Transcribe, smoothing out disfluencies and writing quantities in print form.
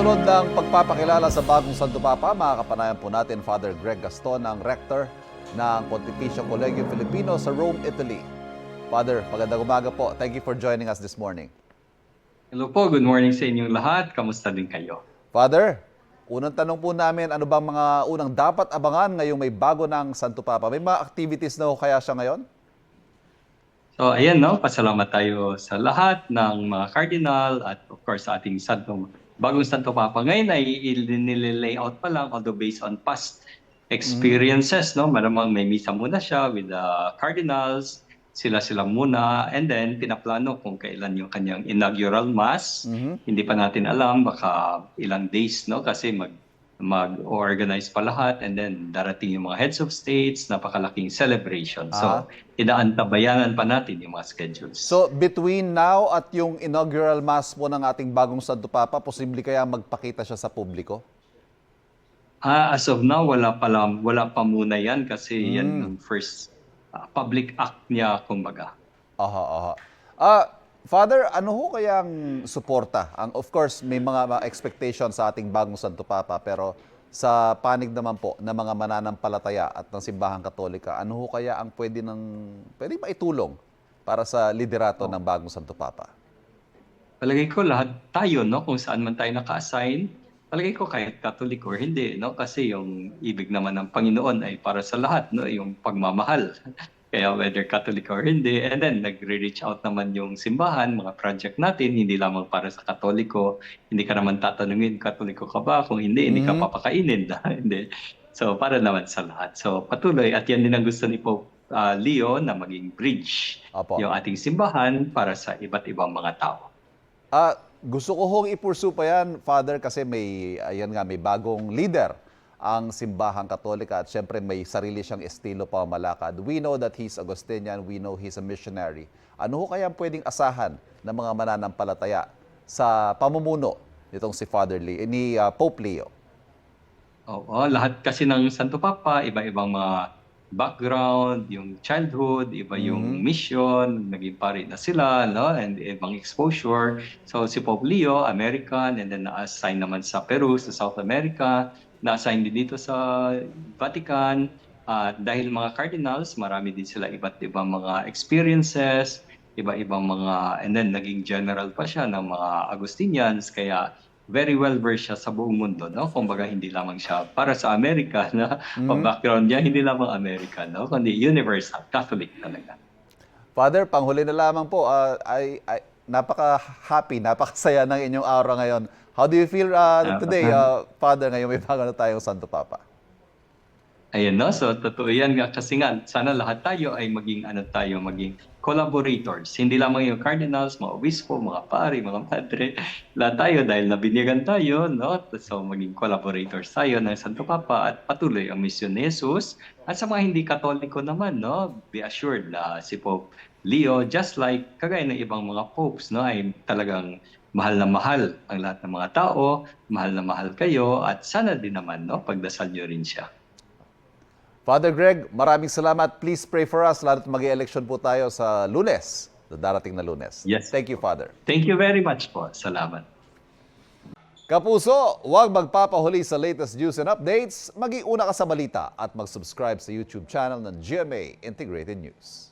Kasunod ng pagpapakilala sa bagong Santo Papa, makakapanayan po natin Father Greg Gaston, ang rector ng Pontificio Collegium Filipino sa Rome, Italy. Father, magandang umaga po. Thank you for joining us this morning. Hello po, good morning sa inyong lahat. Kamusta din kayo? Father, unang tanong po namin, ano bang mga unang dapat abangan ngayong may bago ng Santo Papa? May mga activities na ho kaya siya ngayon? So ayan, no, pasalamat tayo sa lahat ng mga cardinal at of course sa ating bagong Santo Papa. Ngayon ay nile-layout pa lang, although based on past experiences, no, malamang may misa muna siya with the cardinals, sila muna, and then pinaplano kung kailan yung kanyang inaugural mass. Hindi pa natin alam, baka ilang days, no, kasi mag-organize pa lahat, and then darating yung mga heads of states, napakalaking celebration. So, inaantabayanan pa natin yung mga schedules. So, between now at yung inaugural mass po ng ating bagong Santo Papa, posible kaya magpakita siya sa publiko? As of now, wala pa muna yan kasi yan yung first public act niya, kumbaga. Father, ano ho kayang suporta? Of course, may mga expectation sa ating bagong Santo Papa, pero sa panig naman po ng mga mananampalataya at ng Simbahang Katolika, ano ho kaya ang pwede maitulong para sa liderato ng bagong Santo Papa? Palagay ko lahat tayo, no, kung saan man tayo naka-assign, palagay ko kahit Catholic or hindi, no, kasi yung ibig naman ng Panginoon ay para sa lahat, no, yung pagmamahal. Kaya whether Catholic or hindi, and then nagre-reach out naman yung simbahan, mga project natin, hindi lamang para sa Katoliko. Hindi ka naman tatanungin, Katoliko ka ba? Kung hindi, hindi ka papakainin. Hindi. So, para naman sa lahat. So, patuloy. At yan din ang gusto ni Pope Leo na maging bridge yung ating simbahan para sa iba't ibang mga tao. Gusto ko hong ipursu pa yan, Father, kasi may bagong leader ang Simbahang Katolika at syempre may sarili siyang estilo pamamalakad. We know that he's Agustinian, we know he's a missionary. Ano ho kaya pwedeng asahan ng mga mananampalataya sa pamumuno nitong si Pope Leo? Oo, lahat kasi ng Santo Papa, iba-ibang mga background, yung childhood, iba yung mission, naging pari na sila, no? And ibang exposure. So si Pope Leo, American, and then na-assign naman sa Peru, sa South America, na-assign din dito sa Vatican. Dahil mga cardinals, marami din sila iba't ibang mga experiences, iba-ibang mga, and then naging general pa siya ng mga Agustinians, kaya very well versed siya sa buong mundo, no? Kumbaga hindi lamang siya para sa Amerika, na background niya hindi lamang American, no? Kundi universal, Catholic talaga. Father, panghuli na lamang po, napaka-happy, napakasaya ng inyong aura ngayon. How do you feel today, Father, ngayon may bago na tayong Santo Papa? Ayan, no? So, totoo yan nga. Kasi nga, sana lahat tayo ay maging collaborators. Hindi lamang yung cardinals, mga obispo, mga pari, mga padre. Lahat tayo dahil nabinyagan tayo, no? So, maging collaborators tayo ng Santo Papa at patuloy ang misyon ni Jesus. At sa mga hindi Katoliko naman, no? Be assured na si Pope Leo, just like kagaya ng ibang mga popes, no? Ay talagang mahal na mahal ang lahat ng mga tao, mahal na mahal kayo, at sana din naman, no? Pagdasal nyo rin siya. Father Greg, maraming salamat. Please pray for us, lalo't mag-election po tayo sa Lunes, sa darating na Lunes. Yes. Thank you, Father. Thank you very much po. Salamat. Kapuso, huwag magpapahuli sa latest news and updates. Mag-iuna ka sa balita at mag-subscribe sa YouTube channel ng GMA Integrated News.